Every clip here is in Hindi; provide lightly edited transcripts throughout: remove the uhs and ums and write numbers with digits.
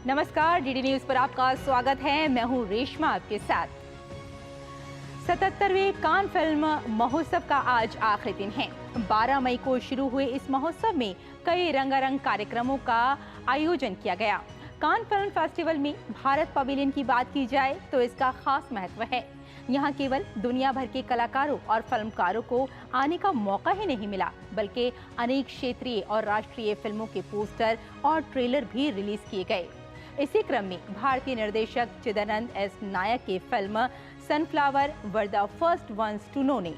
नमस्कार, डीडी न्यूज पर आपका स्वागत है। मैं हूं रेशमा आपके साथ। 77वें कान फिल्म महोत्सव का आज आखिरी दिन है। 12 मई को शुरू हुए इस महोत्सव में कई रंगारंग कार्यक्रमों का आयोजन किया गया। कान फिल्म फेस्टिवल में भारत पवेलियन की बात की जाए तो इसका खास महत्व है। यहाँ केवल दुनिया भर के कलाकारों और फिल्मकारों को आने का मौका ही नहीं मिला, बल्कि अनेक क्षेत्रीय और राष्ट्रीय फिल्मों के पोस्टर और ट्रेलर भी रिलीज किए गए। इसी क्रम में भारतीय निर्देशक चिदानंद एस नायक की film sunflower were the first ones to know ने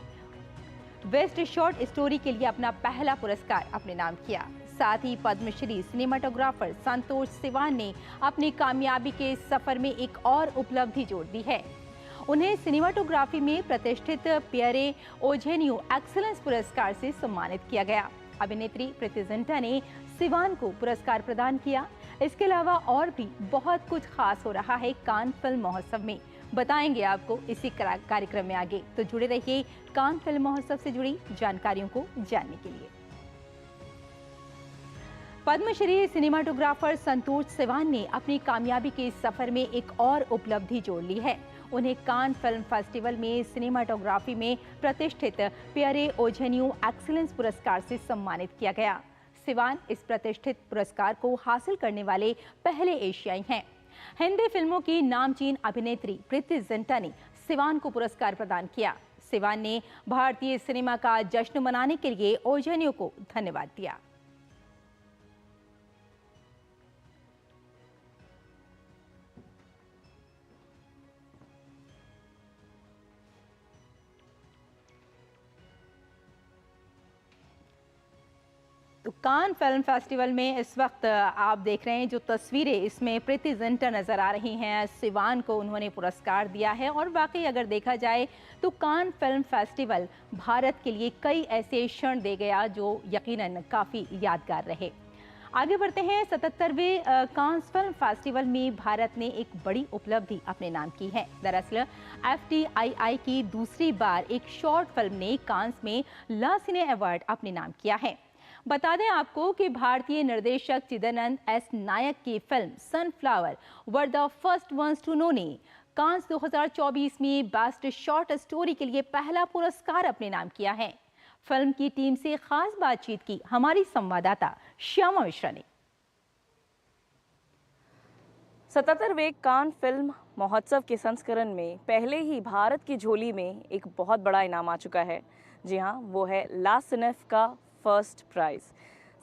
बेस्ट शॉर्ट स्टोरी के लिए अपना पहला पुरस्कार अपने नाम किया। साथ ही पद्मश्री सिनेमाटोग्राफर संतोष सिवान ने अपनी कामयाबी के सफर में एक और उपलब्धि जोड़ दी है। उन्हें सिनेमाटोग्राफी में प्रतिष्ठित पियरे ओजेन्यू एक्सीलेंस पुरस्कार से सम्मानित किया गया। अभिनेत्री प्रीति जिंटा ने सिवान को पुरस्कार प्रदान किया। इसके अलावा और भी बहुत कुछ खास हो रहा है कान फिल्म महोत्सव में, बताएंगे आपको इसी कार्यक्रम में आगे। तो जुड़े रहिए कान फिल्म महोत्सव से जुड़ी जानकारियों को जानने के लिए। पद्मश्री सिनेमाटोग्राफर संतोष सिवान ने अपनी कामयाबी के सफर में एक और उपलब्धि जोड़ ली है। उन्हें कान फिल्म फेस्टिवल में सिनेमाटोग्राफी में प्रतिष्ठित पियरे ओजेन्यू एक्सीलेंस पुरस्कार से सम्मानित किया गया। सिवान इस प्रतिष्ठित पुरस्कार को हासिल करने वाले पहले एशियाई हैं। हिंदी फिल्मों की नामचीन अभिनेत्री प्रीति जिंटा ने सिवान को पुरस्कार प्रदान किया। सिवान ने भारतीय सिनेमा का जश्न मनाने के लिए ओजेन्यू को धन्यवाद दिया। तो कान फिल्म फेस्टिवल में इस वक्त आप देख रहे हैं जो तस्वीरें, इसमें प्रीति जिंटा नजर आ रही हैं। सिवान को उन्होंने पुरस्कार दिया है और वाकई अगर देखा जाए तो कान फिल्म फेस्टिवल भारत के लिए कई ऐसे क्षण दे गया जो यकीनन काफ़ी यादगार रहे। आगे बढ़ते हैं। 77वें कांस फिल्म फेस्टिवल में भारत ने एक बड़ी उपलब्धि अपने नाम की है। दरअसल FTII की दूसरी बार एक शॉर्ट फिल्म ने कांस में ला सिने अवार्ड अपने नाम किया है। बता दें आपको कि भारतीय निर्देशक चिदानंद एस नायक की film sunflower were the first ones to know ने कांस 2024 में बेस्ट शॉर्ट स्टोरी के लिए पहला पुरस्कार अपने नाम किया है। फिल्म की टीम से खास बातचीत की हमारी संवाददाता श्यामा मिश्रा ने। 77वें कान फिल्म महोत्सव के संस्करण में पहले ही भारत की झोली में एक बहुत बड़ा इनाम आ चुका है। जी हाँ, वो है ला सिनेफ का first prize.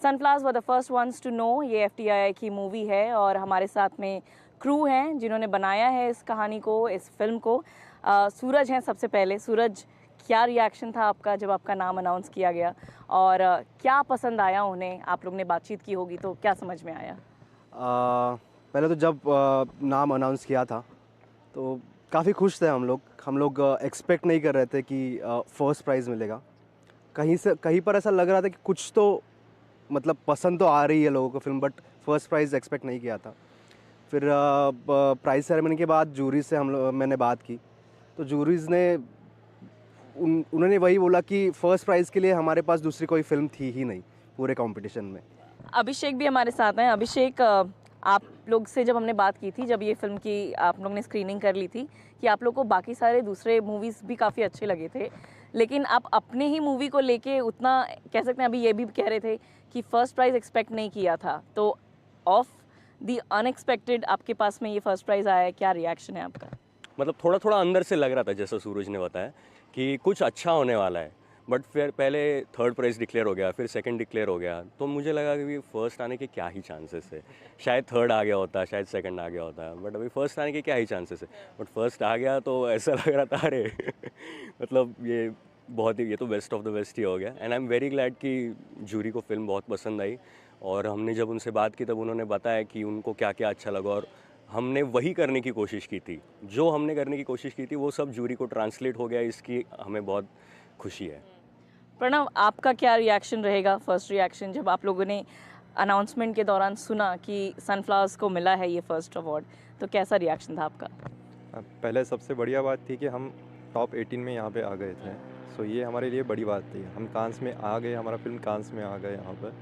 Sunflowers were the first ones to know, ये FTII की मूवी है और हमारे साथ में क्रू हैं जिन्होंने बनाया है इस कहानी को, इस फिल्म को। सूरज हैं सबसे पहले। सूरज, क्या रिएक्शन था आपका जब आपका नाम अनाउंस किया गया और क्या पसंद आया उन्हें? आप लोग ने बातचीत की होगी तो क्या समझ में आया? पहले तो जब नाम अनाउंस किया था तो काफ़ी खुश थे हम लोग एक्सपेक्ट नहीं कर रहे थे कि फर्स्ट प्राइज़ मिलेगा। कहीं पर ऐसा लग रहा था कि कुछ तो मतलब पसंद तो आ रही है लोगों को film, but first prize expect नहीं किया था। फिर प्राइज़ सेरेमनी के बाद जूरी से मैंने बात की तो जूरीज़ ने उन्होंने वही बोला कि फर्स्ट प्राइज़ के लिए हमारे पास दूसरी कोई फिल्म थी ही नहीं पूरे कंपटीशन में। अभिषेक भी हमारे साथ हैं। अभिषेक, आप लोग से जब हमने बात की थी, जब ये फिल्म की आप लोग ने स्क्रीनिंग कर ली थी, कि आप लोग को बाकी सारे दूसरे मूवीज़ भी काफ़ी अच्छे लगे थे, लेकिन आप अपने ही मूवी को लेके उतना कह सकते हैं, अभी ये भी कह रहे थे कि फर्स्ट प्राइज़ एक्सपेक्ट नहीं किया था, तो ऑफ द अनएक्सपेक्टेड आपके पास में ये फर्स्ट प्राइज़ आया है, क्या रिएक्शन है आपका? मतलब थोड़ा थोड़ा अंदर से लग रहा था, जैसा सूरज ने बताया कि कुछ अच्छा होने वाला है, बट फिर पहले थर्ड प्राइज़ डिक्लेयर हो गया, फिर सेकंड डिक्लेयर हो गया, तो मुझे लगा कि फर्स्ट आने के क्या ही चांसेस है। शायद थर्ड आ गया होता, शायद सेकंड आ गया होता, बट अभी फर्स्ट आने के क्या ही चांसेस है। बट फर्स्ट आ गया तो ऐसा लग रहा था अरे मतलब ये तो बेस्ट ऑफ द बेस्ट ही हो गया। And I am very glad कि जूरी को फिल्म बहुत पसंद आई और हमने जब उनसे बात की तब उन्होंने बताया कि उनको क्या क्या अच्छा लगा और हमने वही करने की कोशिश की थी। जो हमने करने की कोशिश की थी वो सब जूरी को ट्रांसलेट हो गया, इसकी हमें बहुत खुशी है। प्रणव, आपका क्या रिएक्शन रहेगा, फर्स्ट रिएक्शन, जब आप लोगों ने अनाउंसमेंट के दौरान सुना कि सनफ्लावर्स को मिला है ये फर्स्ट अवार्ड, तो कैसा रिएक्शन था आपका? पहले सबसे बढ़िया बात थी कि हम टॉप 18 में यहाँ पे आ गए थे, सो ये हमारे लिए बड़ी बात थी। हम कांस में आ गए, हमारा फिल्म कांस में आ गए यहाँ पर।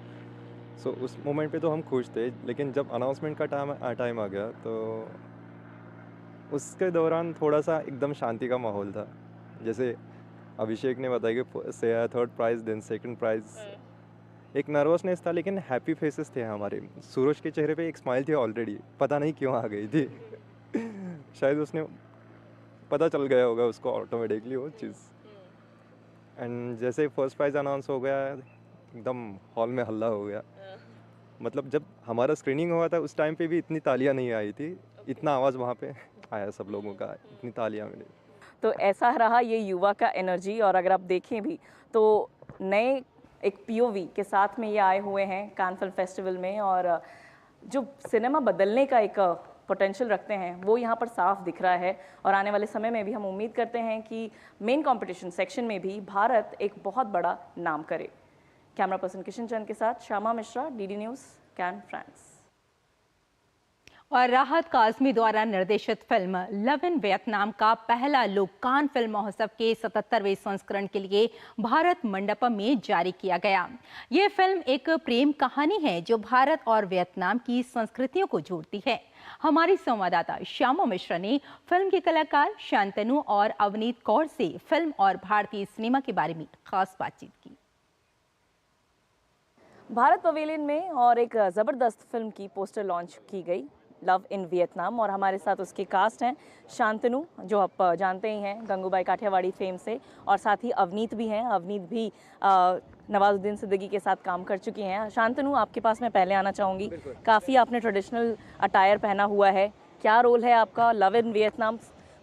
सो उस मोमेंट पे तो हम खुश थे, लेकिन जब अनाउंसमेंट का टाइम आ गया तो उसके दौरान थोड़ा सा एकदम शांति का माहौल था। जैसे अभिषेक ने बताया कि third prize then second prize, एक नर्वसनेस था लेकिन हैप्पी फेसेस थे हमारे। सूरज के चेहरे पे एक स्माइल थी ऑलरेडी, पता नहीं क्यों आ गई थी शायद उसने पता चल गया होगा उसको ऑटोमेटिकली वो चीज़। एंड जैसे फर्स्ट प्राइज़ अनाउंस हो गया एकदम हॉल में हल्ला हो गया। मतलब जब हमारा स्क्रीनिंग हुआ था उस टाइम पे भी इतनी तालियां नहीं आई थी, इतना आवाज़ वहाँ पे आया सब लोगों का, इतनी तालियां मिली। तो ऐसा रहा ये युवा का एनर्जी। और अगर आप देखें भी तो नए एक पीओवी के साथ में ये आए हुए हैं कान फिल्म फेस्टिवल में, और जो सिनेमा बदलने का एक पोटेंशियल रखते हैं वो यहाँ पर साफ दिख रहा है। और आने वाले समय में भी हम उम्मीद करते हैं कि मेन कंपटीशन सेक्शन में भी भारत एक बहुत बड़ा नाम करे। कैमरा पर्सन किशन चंद के साथ Shyama Mishra, DD news, can, France. और राहत काज़मी द्वारा निर्देशित फिल्म लव इन वियतनाम का पहला लुक कान फिल्म महोत्सव के 77वें संस्करण के लिए भारत मंडपम में जारी किया गया। ये फिल्म एक प्रेम कहानी है जो भारत और वियतनाम की संस्कृतियों को जोड़ती है। हमारी संवाददाता श्यामा मिश्रा ने फिल्म के कलाकार शांतनु और अवनीत कौर से फिल्म और भारतीय सिनेमा के बारे में खास बातचीत की। भारत पवेलियन में और एक ज़बरदस्त फिल्म की पोस्टर लॉन्च की गई, लव इन वियतनाम, और हमारे साथ उसके कास्ट हैं शांतनु, जो आप जानते ही हैं गंगूबाई काठियावाड़ी फेम से, और साथ ही अवनीत भी हैं। अवनीत भी नवाजुद्दीन सिद्दीकी के साथ काम कर चुकी हैं। शांतनु, आपके पास मैं पहले आना चाहूँगी। काफ़ी आपने ट्रेडिशनल अटायर पहना हुआ है, क्या रोल है आपका? लव इन वियतनाम,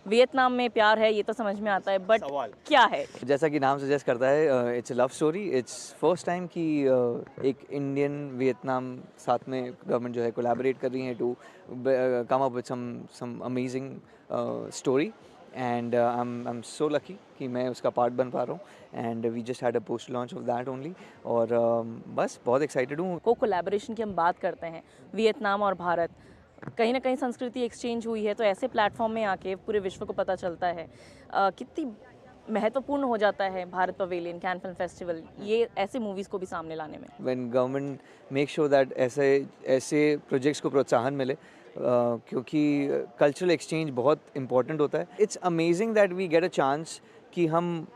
वियतनाम में प्यार है ये तो समझ में आता है, बट क्या है? जैसा कि नाम सजेस्ट करता है, it's a love story. It's first time कि एक इंडियन वियतनाम साथ में गवर्नमेंट जो है कोलैबोरेट कर रही है to come up with some amazing story, and I am so lucky कि मैं उसका पार्ट बन पा रहा हूँ। And we just had a post launch of that only, और बस बहुत एक्साइटेड हूँ। कोलैबोरेशन की हम बात करते हैं, वियतनाम और भारत, कहीं ना कहीं संस्कृति एक्सचेंज हुई है, तो ऐसे प्लेटफॉर्म में आके पूरे विश्व को पता चलता है कितनी महत्वपूर्ण हो जाता है Bharat pavilion, can film festival, ये ऐसे मूवीज़ को भी सामने लाने में। When government make sure that ऐसे प्रोजेक्ट्स को प्रोत्साहन मिले, क्योंकि कल्चरल एक्सचेंज बहुत इम्पोर्टेंट होता है। It's amazing that we get a chance कि हम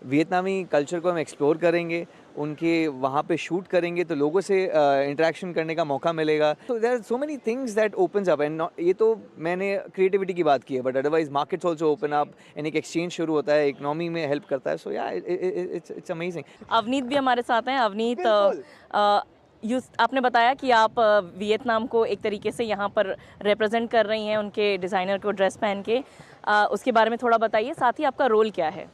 वियतनामी कल्चर को हम एक्सप्लोर करेंगे, उनके वहाँ पे शूट करेंगे तो लोगों से इंटरेक्शन करने का मौका मिलेगा। तो there are so many things that opens up, and ये तो मैंने क्रिएटिविटी की बात की है, but otherwise markets also open up, and एक एक्सचेंज शुरू होता है, इकोनॉमी में हेल्प करता है। सो या इट्स अमेजिंग। अवनीत भी हमारे साथ हैं। अवनीत, आपने बताया कि आप वियतनाम को एक तरीके से यहाँ पर रिप्रेजेंट कर रही हैं, उनके डिज़ाइनर को ड्रेस पहन के, उसके बारे में थोड़ा बताइए, साथ ही आपका रोल क्या है?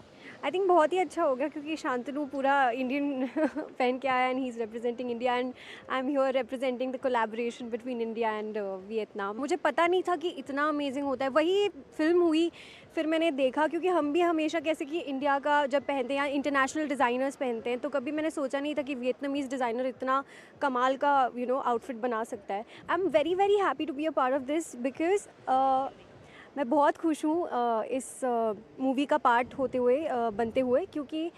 आई थिंक बहुत ही अच्छा होगा क्योंकि शांतनु पूरा इंडियन पहन के आया, and he is representing India, and I am here representing the collaboration between India and Vietnam. मुझे पता नहीं था कि इतना अमेजिंग होता है। वही फिल्म हुई, फिर मैंने देखा, क्योंकि हम भी हमेशा कैसे कि इंडिया का जब पहनते हैं या इंटरनेशनल डिज़ाइनर्स पहनते हैं, तो कभी मैंने सोचा नहीं था कि वियतनामीज़ डिज़ाइनर इतना कमाल का आउटफिट बना सकता है। I am very very happy to be a part of this, because मैं बहुत खुश हूँ इस मूवी का पार्ट होते हुए, बनते हुए, क्योंकि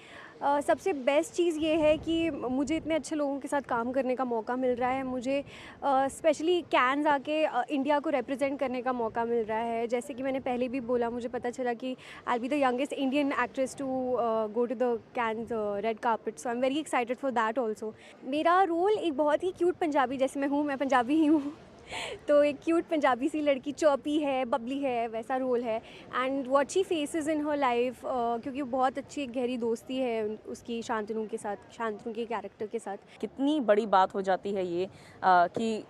सबसे बेस्ट चीज़ ये है कि मुझे इतने अच्छे लोगों के साथ काम करने का मौका मिल रहा है। मुझे स्पेशली कैन्स आके इंडिया को रिप्रेजेंट करने का मौका मिल रहा है। जैसे कि मैंने पहले भी बोला, मुझे पता चला कि I will be the youngest Indian actress to go to the Cannes red carpet, so I am very excited for that also. मेरा रोल एक बहुत ही क्यूट पंजाबी, जैसे मैं पंजाबी ही हूँ तो एक क्यूट पंजाबी सी लड़की, चौपी है, बबली है, वैसा रोल है। And what she faces in her life, क्योंकि बहुत अच्छी एक गहरी दोस्ती है उसकी शांतनु के साथ, शांतनु के कैरेक्टर के साथ। कितनी बड़ी बात हो जाती है ये कि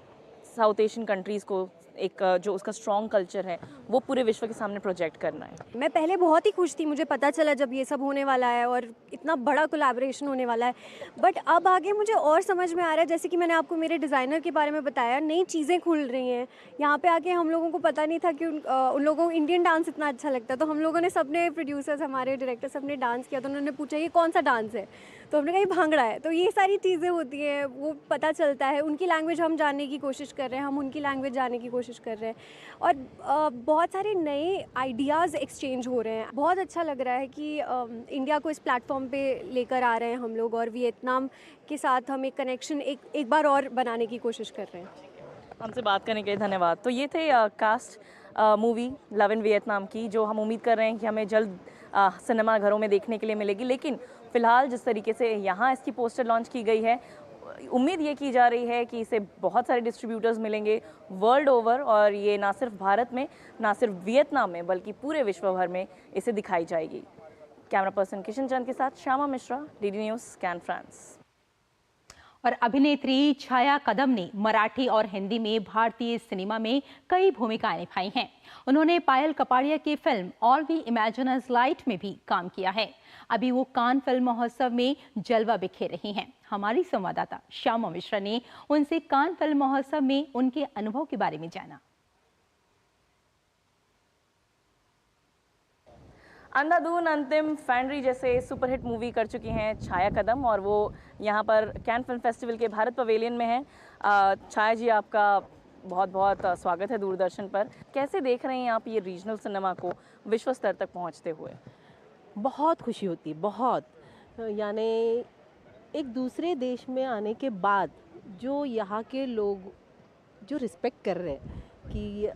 साउथ एशियन कंट्रीज़ को एक जो उसका स्ट्रॉन्ग कल्चर है वो पूरे विश्व के सामने प्रोजेक्ट करना है। मैं पहले बहुत ही खुश थी, मुझे पता चला जब ये सब होने वाला है और इतना बड़ा कोलैबोरेशन होने वाला है, बट अब आगे मुझे और समझ में आ रहा है। जैसे कि मैंने आपको मेरे डिज़ाइनर के बारे में बताया, नई चीज़ें खुल रही हैं यहाँ पे आके। हम लोगों को पता नहीं था कि उन लोगों को इंडियन डांस इतना अच्छा लगता है, तो हम लोगों ने सबने, प्रोड्यूसर्स, हमारे डायरेक्टर, सबने डांस किया, तो उन्होंने पूछा ये कौन सा डांस है, तो हमने कहा ये भांगड़ा है। तो ये सारी चीज़ें होती हैं, वो पता चलता है। उनकी लैंग्वेज हम जानने की कोशिश कर रहे हैं, हम उनकी लैंग्वेज जानने की कोशिश कर रहे हैं, और बहुत सारे नए आइडियाज़ एक्सचेंज हो रहे हैं। बहुत अच्छा लग रहा है कि इंडिया को इस प्लेटफॉर्म पे लेकर आ रहे हैं हम लोग, और वियतनाम के साथ हम एक कनेक्शन एक बार और बनाने की कोशिश कर रहे हैं। हमसे बात करने के लिए धन्यवाद। तो ये थे cast movie love in Vietnam की, जो हम उम्मीद कर रहे हैं कि हमें जल्द सिनेमा घरों में देखने के लिए मिलेगी। लेकिन फ़िलहाल जिस तरीके से यहाँ इसकी पोस्टर लॉन्च की गई है, उम्मीद ये की जा रही है कि इसे बहुत सारे डिस्ट्रीब्यूटर्स मिलेंगे वर्ल्ड ओवर, और ये ना सिर्फ भारत में, ना सिर्फ वियतनाम में, बल्कि पूरे विश्व भर में इसे दिखाई जाएगी। कैमरा पर्सन किशन चंद के साथ Shyama Mishra, DD news, can, France. और अभिनेत्री छाया कदम ने मराठी और हिंदी में भारतीय सिनेमा में कई भूमिकाएं निभाई हैं। उन्होंने पायल कपाड़िया की film all we imagine as light में भी काम किया है। अभी वो कान फिल्म महोत्सव में जलवा बिखेर रही हैं। हमारी संवाददाता श्यामा मिश्रा ने उनसे कान फिल्म महोत्सव में उनके अनुभव के बारे में जाना। अंधाधुन, अंतिम, फैंड्री जैसे सुपरहिट मूवी कर चुकी हैं छाया कदम, और वो यहाँ पर कैन फिल्म फेस्टिवल के भारत पवेलियन में हैं। छाया जी, आपका बहुत बहुत स्वागत है दूरदर्शन पर। कैसे देख रहे हैं आप ये रीजनल सिनेमा को विश्व स्तर तक पहुँचते हुए? बहुत खुशी होती है, बहुत। यानी एक दूसरे देश में आने के बाद जो यहाँ के लोग जो रिस्पेक्ट कर रहे हैं कि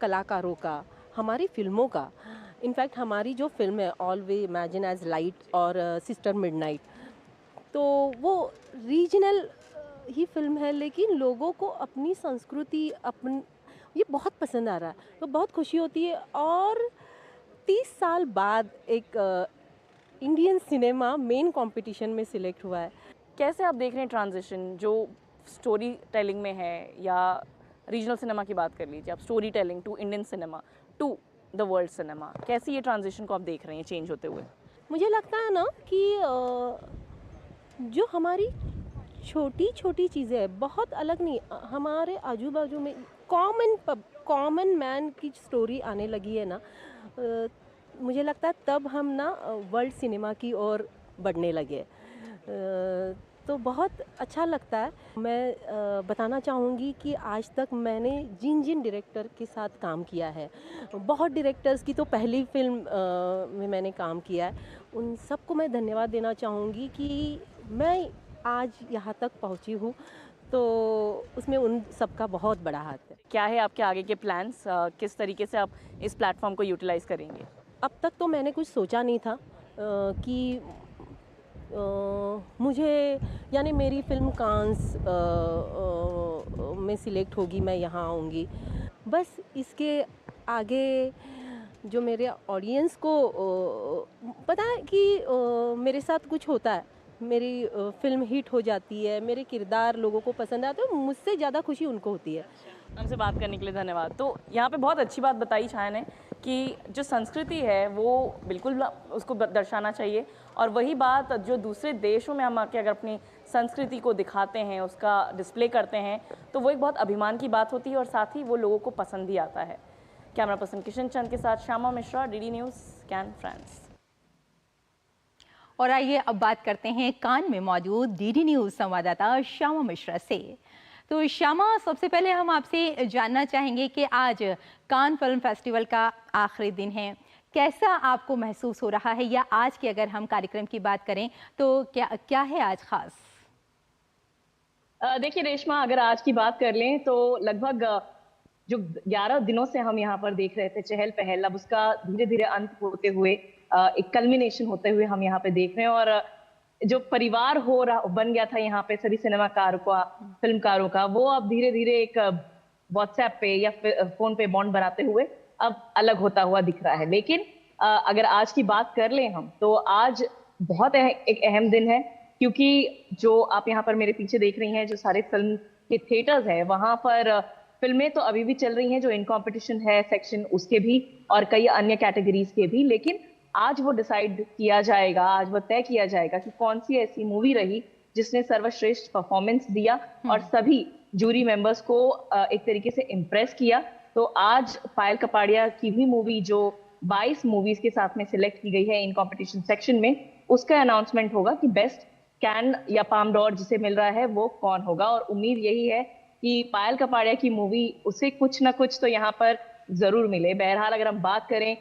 कलाकारों का, हमारी फिल्मों का। इनफैक्ट हमारी जो फिल्म है all we imagine as light और सिस्टर मिडनाइट, तो वो रीजनल ही फिल्म है, लेकिन लोगों को अपनी संस्कृति, ये बहुत पसंद आ रहा है। तो बहुत खुशी होती है। और 30 साल बाद एक इंडियन सिनेमा मेन कंपटीशन में सिलेक्ट हुआ है। कैसे आप देख रहे हैं ट्रांजिशन जो स्टोरी टेलिंग में है, या रीजनल सिनेमा की बात कर लीजिए आप, story telling to Indian cinema to the world cinema, कैसे ये ट्रांजिशन को आप देख रहे हैं चेंज होते हुए? मुझे लगता है ना कि जो हमारी छोटी छोटी चीज़ें हैं, बहुत अलग नहीं, हमारे आजू बाजू में कॉमन मैन की स्टोरी आने लगी है ना, मुझे लगता है तब हम ना वर्ल्ड सिनेमा की ओर बढ़ने लगे। तो बहुत अच्छा लगता है। मैं बताना चाहूँगी कि आज तक मैंने जिन जिन डायरेक्टर के साथ काम किया है, बहुत डायरेक्टर्स की तो पहली फिल्म में मैंने काम किया है, उन सबको मैं धन्यवाद देना चाहूँगी कि मैं आज यहाँ तक पहुँची हूँ, तो उसमें उन सबका बहुत बड़ा हाथ है। क्या है आपके आगे के प्लान्स, किस तरीके से आप इस प्लेटफॉर्म को यूटिलाइज़ करेंगे? अब तक तो मैंने कुछ सोचा नहीं था कि मुझे, यानी मेरी फिल्म कांस में सिलेक्ट होगी, मैं यहाँ आऊँगी। बस इसके आगे जो मेरे ऑडियंस को पता है कि मेरे साथ कुछ होता है, मेरी फिल्म हिट हो जाती है, मेरे किरदार लोगों को पसंद आते हैं, तो मुझसे ज़्यादा खुशी उनको होती है। हमसे बात करने के लिए धन्यवाद। तो यहाँ पे बहुत अच्छी बात बताई छाया ने कि जो संस्कृति है वो बिल्कुल उसको दर्शाना चाहिए, और वही बात जो दूसरे देशों में हम आके अगर अपनी संस्कृति को दिखाते हैं, उसका डिस्प्ले करते हैं, तो वो एक बहुत अभिमान की बात होती है, और साथ ही वो लोगों को पसंद भी आता है। कैमरा पर्सन किशन चंद के साथ Shyama Mishra, DD news, can, France. और आइए अब बात करते हैं कान में मौजूद डीडी न्यूज़ संवाददाता श्यामा मिश्रा से। तो श्यामा, सबसे पहले हम आपसे जानना चाहेंगे कि आज कान फिल्म फेस्टिवल का आखिरी दिन है, कैसा आपको महसूस हो रहा है, या आज के अगर हम कार्यक्रम की बात करें तो क्या है आज खास? देखिए रेशमा, अगर आज की बात कर लें तो लगभग जो 11 दिनों से हम यहाँ पर देख रहे थे चहल पहल, अब उसका धीरे धीरे अंत होते हुए, एक कल्मिनेशन होते हुए हम यहाँ पे देख रहे हैं। और जो परिवार बन गया था यहाँ पे सभी सिनेमाकारों का, फिल्मकारों का, वो अब धीरे धीरे एक व्हाट्सएप पे या फोन पे बॉन्ड बनाते हुए अब अलग होता हुआ दिख रहा है। लेकिन अगर आज की बात कर लें हम, तो आज बहुत एक अहम दिन है, क्योंकि जो आप यहाँ पर मेरे पीछे देख रही हैं, जो सारे फिल्म के थिएटर्स हैं, वहां पर फिल्में तो अभी भी चल रही हैं, जो इन कॉम्पिटिशन है सेक्शन उसके भी, और कई अन्य कैटेगरीज के भी। लेकिन आज वो डिसाइड किया जाएगा, आज वो तय किया जाएगा कि कौन सी ऐसी मूवी रही जिसने सर्वश्रेष्ठ परफॉर्मेंस दिया और सभी जूरी मेंबर्स को एक तरीके से इम्प्रेस किया। तो आज पायल कपाड़िया की भी मूवी, जो 22 मूवीज के साथ में सिलेक्ट की गई है इन कॉम्पिटिशन सेक्शन में, उसका अनाउंसमेंट होगा कि बेस्ट कैन या पाम डॉर जिसे मिल रहा है वो कौन होगा। और उम्मीद यही है कि पायल कपाड़िया की मूवी उसे कुछ ना कुछ तो यहाँ पर जरूर मिले। बहरहाल अगर हम बात करें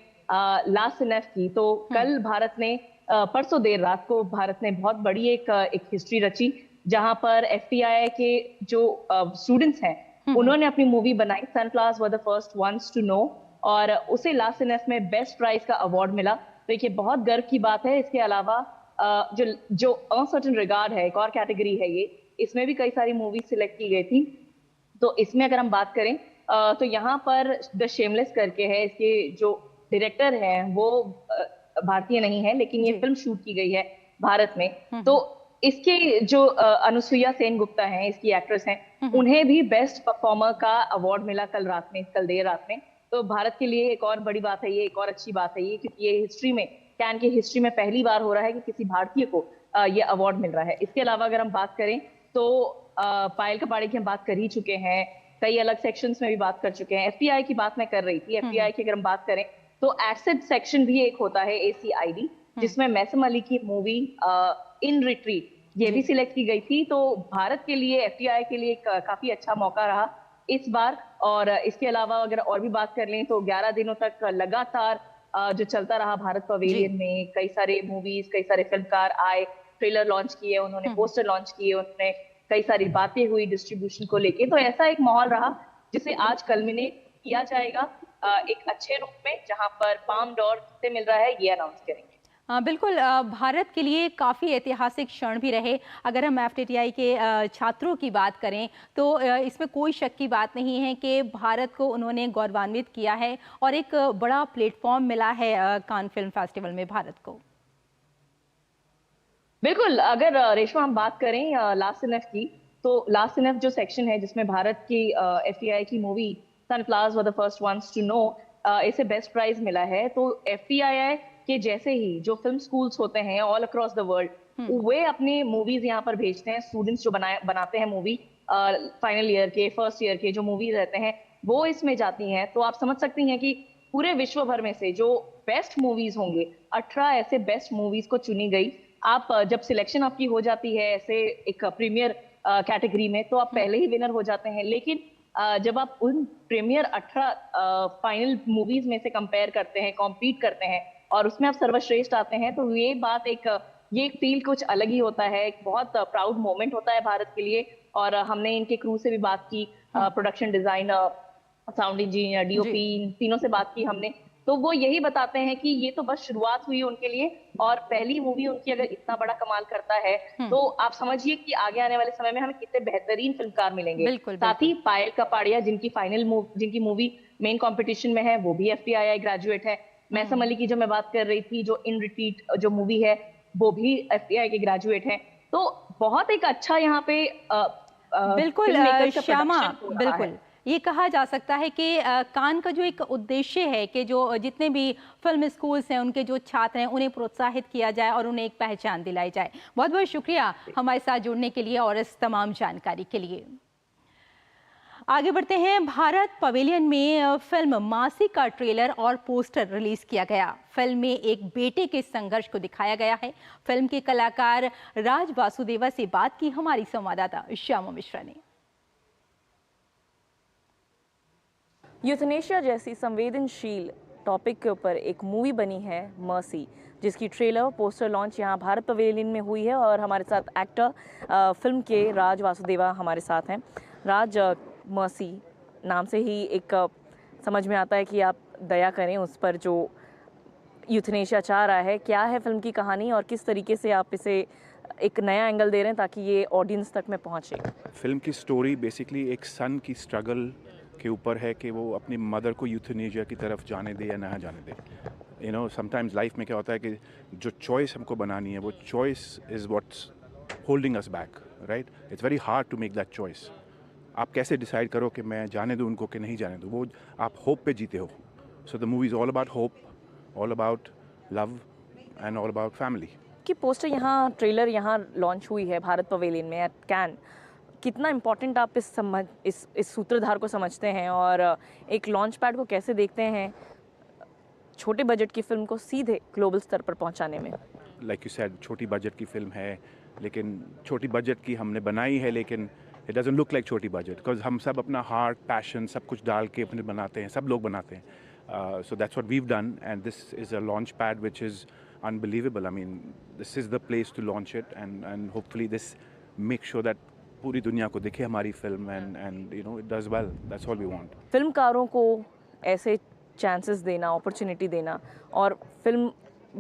लास्ट सिनेफ की, तो कल भारत ने परसों देर रात को भारत ने बहुत बड़ी एक हिस्ट्री रची, जहां पर FTI के जो स्टूडेंट्स हैं उन्होंने अपनी मूवी बनाई sunflowers were the first ones to know, और उसे लास्ट सिनेफ में बेस्ट प्राइज का अवार्ड मिला। तो ये बहुत गर्व की बात है। इसके अलावा जो अनसर्टेन रिगार्ड है, एक और कैटेगरी है ये, इसमें भी कई सारी मूवी सिलेक्ट की गई थी। तो इसमें अगर हम बात करें तो यहाँ पर द शेमलेस करके है, इसके जो डायरेक्टर हैं वो भारतीय नहीं है, लेकिन ये फिल्म शूट की गई है भारत में। तो इसके जो अनुसुईया सेन गुप्ता हैं, इसकी एक्ट्रेस हैं, उन्हें भी बेस्ट परफॉर्मर का अवार्ड मिला कल देर रात में। तो भारत के लिए एक और बड़ी बात है ये, एक और अच्छी बात है ये, क्योंकि ये हिस्ट्री में, कैन की हिस्ट्री में पहली बार हो रहा है कि किसी भारतीय को ये अवार्ड मिल रहा है। इसके अलावा अगर हम बात करें तो पायल कपाड़िया की हम बात कर ही चुके हैं, कई अलग सेक्शंस में भी बात कर चुके हैं। FTI की बात मैं कर रही थी। FTI की अगर हम बात करें तो एसिड सेक्शन भी एक होता है ACID, जिसमें मैसम अली की मूवी इन रिट्रीट ये भी सिलेक्ट की गई थी। तो भारत के लिए, FTI के लिए एक काफी अच्छा मौका रहा इस बार। और इसके अलावा अगर और भी बात कर लें तो 11 दिनों तक लगातार जो चलता रहा भारत पवेलियन में, कई सारे मूवीज, कई सारे फिल्मकार आए, ट्रेलर लॉन्च किए उन्होंने, पोस्टर लॉन्च किए उन्होंने, कई सारी बातें हुई डिस्ट्रीब्यूशन को लेके। तो ऐसा एक माहौल रहा जिसे आज कल्मिनेट किया जाएगा एक अच्छे रूप में, जहां पर पाम डॉर से मिल रहा है ये अनाउंस करेंगे। बिल्कुल, भारत के लिए काफ़ी ऐतिहासिक क्षण भी रहे। अगर हम FTI के छात्रों की बात करें तो इसमें कोई शक की बात नहीं है कि भारत को उन्होंने गौरवान्वित किया है और एक बड़ा प्लेटफॉर्म मिला है कान फिल्म फेस्टिवल में भारत को। बिल्कुल, अगर रेशमा हम बात करें लास्ट सिनेफ की, तो लास्ट सिनेफ जो सेक्शन है जिसमें भारत की FTI की movie sunflowers were the first ones to know, इसे बेस्ट प्राइज मिला है। तो FTI के जैसे ही जो फिल्म स्कूल्स होते हैं ऑल अक्रॉस द वर्ल्ड, वे अपनी मूवीज यहाँ पर भेजते हैं। स्टूडेंट्स जो बनाते हैं मूवी, फाइनल ईयर के, फर्स्ट ईयर के जो मूवीज रहते हैं वो इसमें जाती हैं। तो आप समझ सकती हैं कि पूरे विश्व भर में से जो बेस्ट मूवीज होंगे, 18 ऐसे बेस्ट मूवीज को चुनी गई। आप जब सिलेक्शन आपकी हो जाती है ऐसे एक प्रीमियर कैटेगरी में, तो आप पहले ही विनर हो जाते हैं। लेकिन जब आप उन प्रीमियर 18 फाइनल मूवीज में से कंपेयर करते हैं, कॉम्पीट करते हैं और उसमें आप सर्वश्रेष्ठ आते हैं, तो ये बात ये फील कुछ अलग ही होता है। एक बहुत प्राउड मोमेंट होता है भारत के लिए। और हमने इनके क्रू से भी बात की, production designer, sound engineer, DOP, तीनों से बात की हमने। तो वो यही बताते हैं कि ये तो बस शुरुआत हुई उनके लिए, और पहली मूवी उनकी अगर इतना बड़ा कमाल करता है तो आप समझिए कि आगे आने वाले समय में हमें कितने बेहतरीन फिल्मकार मिलेंगे। साथ ही पायल कपाड़िया जिनकी मूवी मेन कंपटीशन में है, वो भी FTI ग्रेजुएट है। मैसम अली की जो मैं बात कर रही थी, जो इन रिट्रीट जो मूवी है, वो भी FTI के ग्रेजुएट हैं। तो बहुत एक अच्छा यहाँ पे बिल्कुल श्यामा, बिल्कुल ये कहा जा सकता है कि कान का जो एक उद्देश्य है कि जो जितने भी फिल्म स्कूल्स हैं उनके जो छात्र हैं उन्हें प्रोत्साहित किया जाए और उन्हें एक पहचान दिलाई जाए। बहुत बहुत शुक्रिया हमारे साथ जुड़ने के लिए और इस तमाम जानकारी के लिए। आगे बढ़ते हैं। भारत पवेलियन में फिल्म मासी का ट्रेलर और पोस्टर रिलीज किया गया। फिल्म में एक बेटे के संघर्ष को दिखाया गया है। फिल्म के कलाकार राज वासुदेवा से बात की हमारी संवाददाता श्यामा मिश्रा ने। यूथनेशिया जैसी संवेदनशील टॉपिक के ऊपर एक मूवी बनी है मर्सी, जिसकी ट्रेलर पोस्टर लॉन्च यहाँ भारत पवेलियन में हुई है। और हमारे साथ एक्टर फिल्म के राज वासुदेवा हमारे साथ हैं। राज, मर्सी नाम से ही एक समझ में आता है कि आप दया करें उस पर जो यूथनेशिया चाह रहा है। क्या है फिल्म की कहानी और किस तरीके से आप इसे एक नया एंगल दे रहे हैं ताकि ये ऑडियंस तक में पहुँचे? फिल्म की स्टोरी बेसिकली एक सन की स्ट्रगल के ऊपर है कि वो अपनी मदर को यूथनेशिया की तरफ जाने दे या ना जाने दे। समटाइम्स लाइफ में क्या होता है कि जो चॉइस हमको बनानी है, वो choice is what's holding us back, right? It's very hard to make that choice. आप कैसे डिसाइड करो कि मैं जाने दूँ उनको कि नहीं जाने दूँ, वो आप होप पे जीते हो। So the movie is all about hope, all about love and all about family. कि पोस्टर यहाँ, ट्रेलर यहाँ लॉन्च हुई है भारत पवेलियन में एट कैन। कितना इम्पोर्टेंट आप इस सूत्रधार को समझते हैं और एक लॉन्च पैड को कैसे देखते हैं छोटे बजट की फिल्म को सीधे ग्लोबल स्तर पर पहुंचाने में? लाइक यू सेड, छोटी बजट की फिल्म है, लेकिन छोटी बजट की हमने बनाई है, लेकिन इट डजंट लुक लाइक छोटी बजट, बिकॉज हम सब अपना हार्ट पैशन सब कुछ डाल के अपने बनाते हैं, सब लोग बनाते हैं. So that's what we've done, and this is a launch pad which is unbelievable. I mean, this is the place to launch it, and hopefully this makes sure that पूरी दुनिया को दिखे हमारी film, and you know it does well. That's all we want. फिल्मकारों को ऐसे चांसेस देना, अपॉर्चुनिटी देना और फिल्म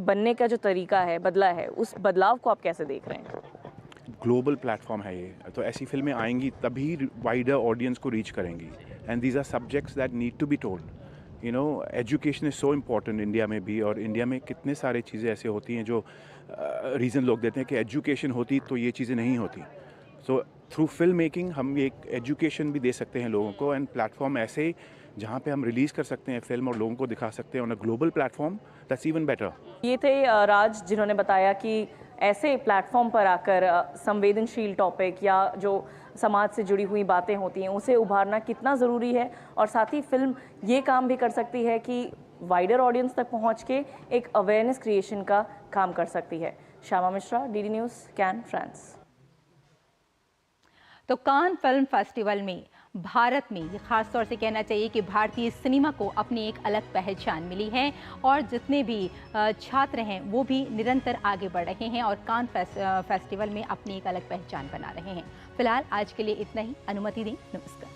बनने का जो तरीका है बदला है, उस बदलाव को आप कैसे देख रहे हैं? ग्लोबल प्लेटफॉर्म है ये, तो ऐसी फिल्में आएंगी तभी वाइडर ऑडियंस को रीच करेंगी, and these are subjects that need to be told. You know, education is so important India में भी, और इंडिया में कितने सारे चीज़ें ऐसे होती हैं जो रीज़न लोग देते हैं कि एजुकेशन होती तो ये चीज़ें नहीं होती. सो थ्रू फिल्म मेकिंग हम एक एजुकेशन भी दे सकते हैं लोगों को, एंड प्लेटफॉर्म ऐसे जहाँ पे हम रिलीज़ कर सकते हैं फिल्म और लोगों को दिखा सकते हैं on a global platform, that's even better. ये थे राज, जिन्होंने बताया कि ऐसे प्लेटफॉर्म पर आकर संवेदनशील टॉपिक या जो समाज से जुड़ी हुई बातें होती हैं उसे उभारना कितना ज़रूरी है, और साथ ही फिल्म ये काम भी कर सकती है कि वाइडर ऑडियंस तक पहुंच के एक अवेयरनेस क्रिएशन का काम कर सकती है. Shyama Mishra, DD news, can, France. तो कान फिल्म फेस्टिवल में भारत में ये खास तौर से कहना चाहिए कि भारतीय सिनेमा को अपनी एक अलग पहचान मिली है, और जितने भी छात्र हैं वो भी निरंतर आगे बढ़ रहे हैं और कान फेस्टिवल में अपनी एक अलग पहचान बना रहे हैं. फिलहाल आज के लिए इतना ही. अनुमति दें. नमस्कार.